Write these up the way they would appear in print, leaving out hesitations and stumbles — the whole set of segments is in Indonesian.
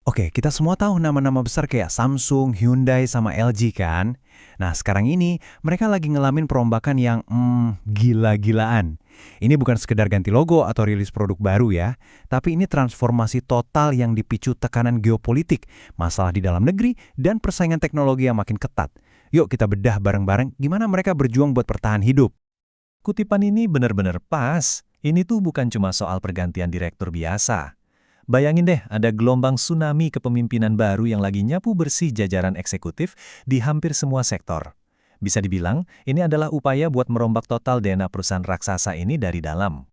Oke, kita semua tahu nama-nama besar kayak Samsung, Hyundai, sama LG kan? Nah, sekarang ini mereka lagi ngelamin perombakan yang gila-gilaan. Ini bukan sekedar ganti logo atau rilis produk baru ya, tapi ini transformasi total yang dipicu tekanan geopolitik, masalah di dalam negeri, dan persaingan teknologi yang makin ketat. Yuk kita bedah bareng-bareng gimana mereka berjuang buat bertahan hidup. Kutipan ini benar-benar pas. Ini tuh bukan cuma soal pergantian direktur biasa. Bayangin deh, ada gelombang tsunami kepemimpinan baru yang lagi nyapu bersih jajaran eksekutif di hampir semua sektor. Bisa dibilang, ini adalah upaya buat merombak total DNA perusahaan raksasa ini dari dalam.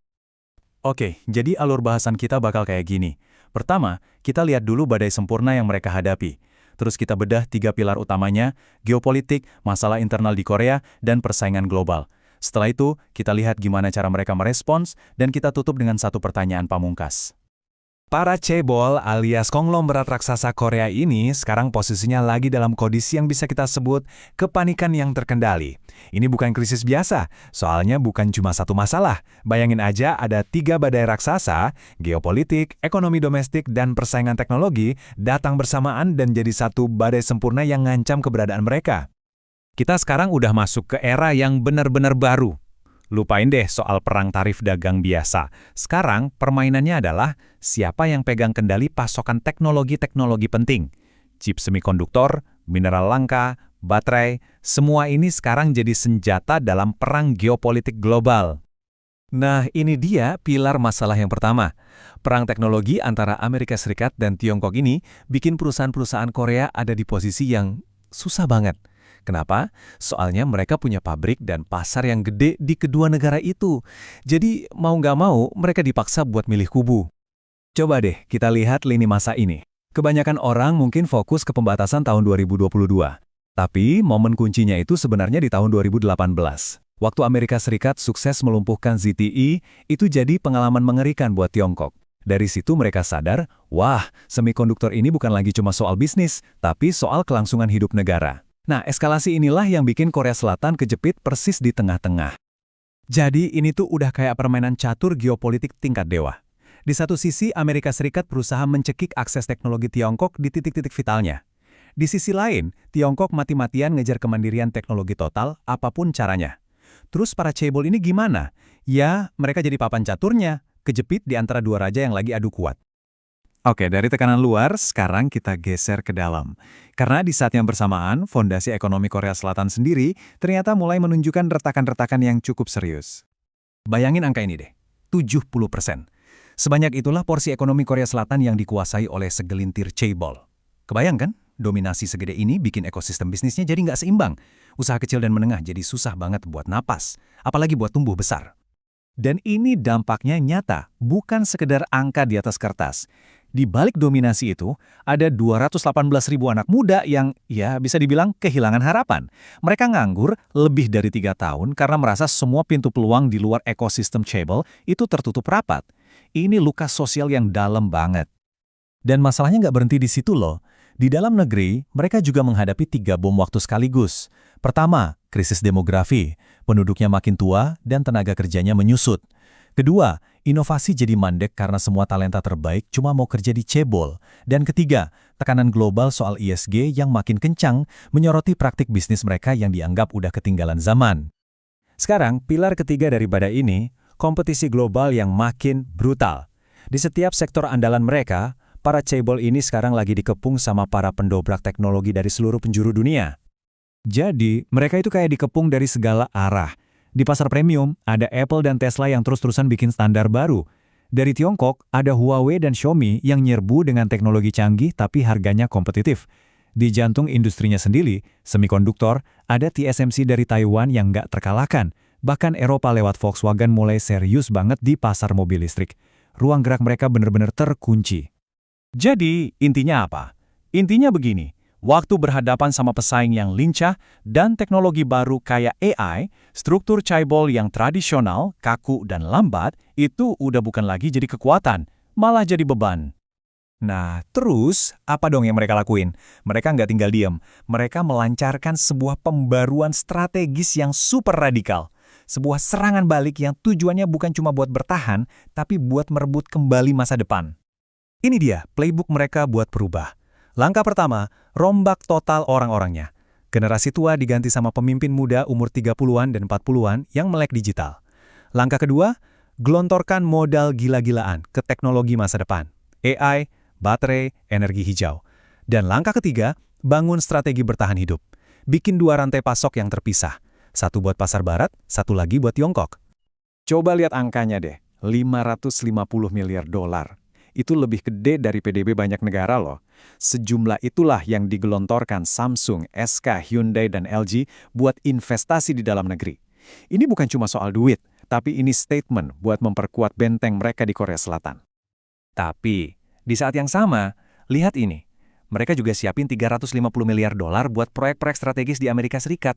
Oke, jadi alur bahasan kita bakal kayak gini. Pertama, kita lihat dulu badai sempurna yang mereka hadapi. Terus kita bedah 3 pilar utamanya, geopolitik, masalah internal di Korea, dan persaingan global. Setelah itu, kita lihat gimana cara mereka merespons, dan kita tutup dengan satu pertanyaan pamungkas. Para cebol alias konglomerat raksasa Korea ini sekarang posisinya lagi dalam kondisi yang bisa kita sebut kepanikan yang terkendali. Ini bukan krisis biasa, soalnya bukan cuma satu masalah. Bayangin aja ada 3 badai raksasa, geopolitik, ekonomi domestik, dan persaingan teknologi datang bersamaan dan jadi satu badai sempurna yang ngancam keberadaan mereka. Kita sekarang udah masuk ke era yang benar-benar baru. Lupain deh soal perang tarif dagang biasa. Sekarang permainannya adalah siapa yang pegang kendali pasokan teknologi-teknologi penting. Chip semikonduktor, mineral langka, baterai, semua ini sekarang jadi senjata dalam perang geopolitik global. Nah, ini dia pilar masalah yang pertama. Perang teknologi antara Amerika Serikat dan Tiongkok ini bikin perusahaan-perusahaan Korea ada di posisi yang susah banget. Kenapa? Soalnya mereka punya pabrik dan pasar yang gede di kedua negara itu. Jadi mau nggak mau mereka dipaksa buat milih kubu. Coba deh kita lihat lini masa ini. Kebanyakan orang mungkin fokus ke pembatasan tahun 2022. Tapi momen kuncinya itu sebenarnya di tahun 2018. Waktu Amerika Serikat sukses melumpuhkan ZTE, itu jadi pengalaman mengerikan buat Tiongkok. Dari situ mereka sadar, wah, semikonduktor ini bukan lagi cuma soal bisnis, tapi soal kelangsungan hidup negara. Nah, eskalasi inilah yang bikin Korea Selatan kejepit persis di tengah-tengah. Jadi ini tuh udah kayak permainan catur geopolitik tingkat dewa. Di satu sisi, Amerika Serikat berusaha mencekik akses teknologi Tiongkok di titik-titik vitalnya. Di sisi lain, Tiongkok mati-matian ngejar kemandirian teknologi total, apapun caranya. Terus para cebol ini gimana? Ya, mereka jadi papan caturnya, kejepit di antara dua raja yang lagi adu kuat. Oke, dari tekanan luar, sekarang kita geser ke dalam. Karena di saat yang bersamaan, fondasi ekonomi Korea Selatan sendiri ternyata mulai menunjukkan retakan-retakan yang cukup serius. Bayangin angka ini deh, 70%. Sebanyak itulah porsi ekonomi Korea Selatan yang dikuasai oleh segelintir cebol. Kebayang kan? Dominasi segede ini bikin ekosistem bisnisnya jadi nggak seimbang. Usaha kecil dan menengah jadi susah banget buat napas, apalagi buat tumbuh besar. Dan ini dampaknya nyata, bukan sekedar angka di atas kertas. Di balik dominasi itu, ada 218.000 anak muda yang, ya bisa dibilang kehilangan harapan. Mereka nganggur lebih dari 3 tahun karena merasa semua pintu peluang di luar ekosistem cebol itu tertutup rapat. Ini luka sosial yang dalam banget. Dan masalahnya nggak berhenti di situ loh. Di dalam negeri, mereka juga menghadapi 3 bom waktu sekaligus. Pertama, krisis demografi. Penduduknya makin tua dan tenaga kerjanya menyusut. Kedua, inovasi jadi mandek karena semua talenta terbaik cuma mau kerja di cebol. Dan ketiga, tekanan global soal ESG yang makin kencang menyoroti praktik bisnis mereka yang dianggap udah ketinggalan zaman. Sekarang, pilar ketiga dari badai ini, kompetisi global yang makin brutal. Di setiap sektor andalan mereka, para cebol ini sekarang lagi dikepung sama para pendobrak teknologi dari seluruh penjuru dunia. Jadi, mereka itu kayak dikepung dari segala arah. Di pasar premium, ada Apple dan Tesla yang terus-terusan bikin standar baru. Dari Tiongkok, ada Huawei dan Xiaomi yang nyerbu dengan teknologi canggih tapi harganya kompetitif. Di jantung industrinya sendiri, semikonduktor, ada TSMC dari Taiwan yang nggak terkalahkan. Bahkan Eropa lewat Volkswagen mulai serius banget di pasar mobil listrik. Ruang gerak mereka benar-benar terkunci. Jadi, intinya apa? Intinya begini. Waktu berhadapan sama pesaing yang lincah dan teknologi baru kayak AI, struktur cebol yang tradisional, kaku, dan lambat, itu udah bukan lagi jadi kekuatan, malah jadi beban. Nah, terus apa dong yang mereka lakuin? Mereka nggak tinggal diam. Mereka melancarkan sebuah pembaruan strategis yang super radikal. Sebuah serangan balik yang tujuannya bukan cuma buat bertahan, tapi buat merebut kembali masa depan. Ini dia playbook mereka buat berubah. Langkah pertama, rombak total orang-orangnya. Generasi tua diganti sama pemimpin muda umur 30-an dan 40-an yang melek digital. Langkah kedua, gelontorkan modal gila-gilaan ke teknologi masa depan. AI, baterai, energi hijau. Dan langkah ketiga, bangun strategi bertahan hidup. Bikin 2 rantai pasok yang terpisah. Satu buat pasar barat, satu lagi buat Tiongkok. Coba lihat angkanya deh, 550 miliar dolar. Itu lebih gede dari PDB banyak negara loh. Sejumlah itulah yang digelontorkan Samsung, SK, Hyundai, dan LG buat investasi di dalam negeri. Ini bukan cuma soal duit, tapi ini statement buat memperkuat benteng mereka di Korea Selatan. Tapi, di saat yang sama, lihat ini. Mereka juga siapin 350 miliar dolar buat proyek-proyek strategis di Amerika Serikat.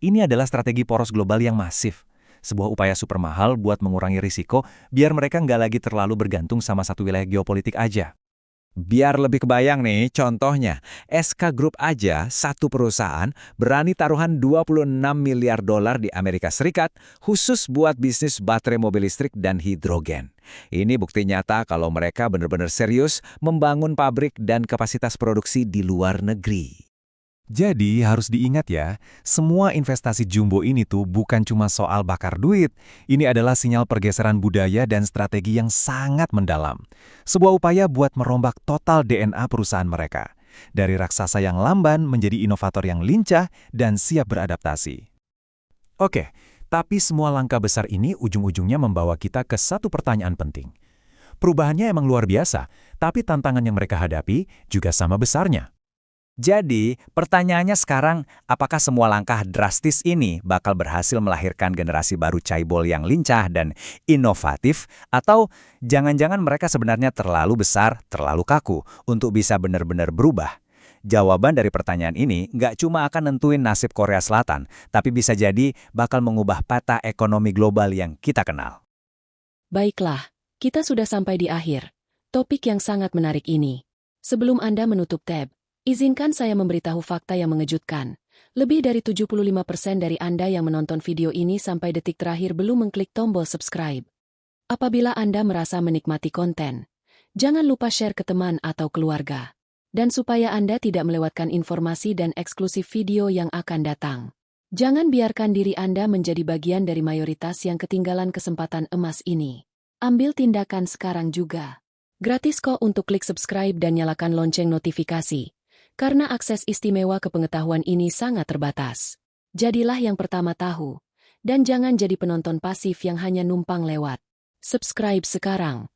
Ini adalah strategi poros global yang masif. Sebuah upaya super mahal buat mengurangi risiko biar mereka nggak lagi terlalu bergantung sama satu wilayah geopolitik aja. Biar lebih kebayang nih, contohnya, SK Group aja, satu perusahaan, berani taruhan 26 miliar dolar di Amerika Serikat khusus buat bisnis baterai mobil listrik dan hidrogen. Ini bukti nyata kalau mereka benar-benar serius membangun pabrik dan kapasitas produksi di luar negeri. Jadi harus diingat ya, semua investasi jumbo ini tuh bukan cuma soal bakar duit. Ini adalah sinyal pergeseran budaya dan strategi yang sangat mendalam. Sebuah upaya buat merombak total DNA perusahaan mereka. Dari raksasa yang lamban menjadi inovator yang lincah dan siap beradaptasi. Oke, tapi semua langkah besar ini ujung-ujungnya membawa kita ke satu pertanyaan penting. Perubahannya emang luar biasa, tapi tantangan yang mereka hadapi juga sama besarnya. Jadi, pertanyaannya sekarang, apakah semua langkah drastis ini bakal berhasil melahirkan generasi baru chaebol yang lincah dan inovatif, atau jangan-jangan mereka sebenarnya terlalu besar, terlalu kaku untuk bisa benar-benar berubah? Jawaban dari pertanyaan ini nggak cuma akan nentuin nasib Korea Selatan, tapi bisa jadi bakal mengubah peta ekonomi global yang kita kenal. Baiklah, kita sudah sampai di akhir topik yang sangat menarik ini. Sebelum Anda menutup tab, izinkan saya memberitahu fakta yang mengejutkan. Lebih dari 75% dari Anda yang menonton video ini sampai detik terakhir belum mengklik tombol subscribe. Apabila Anda merasa menikmati konten, jangan lupa share ke teman atau keluarga. Dan supaya Anda tidak melewatkan informasi dan eksklusif video yang akan datang. Jangan biarkan diri Anda menjadi bagian dari mayoritas yang ketinggalan kesempatan emas ini. Ambil tindakan sekarang juga. Gratis kok untuk klik subscribe dan nyalakan lonceng notifikasi. Karena akses istimewa ke pengetahuan ini sangat terbatas. Jadilah yang pertama tahu. Dan jangan jadi penonton pasif yang hanya numpang lewat. Subscribe sekarang.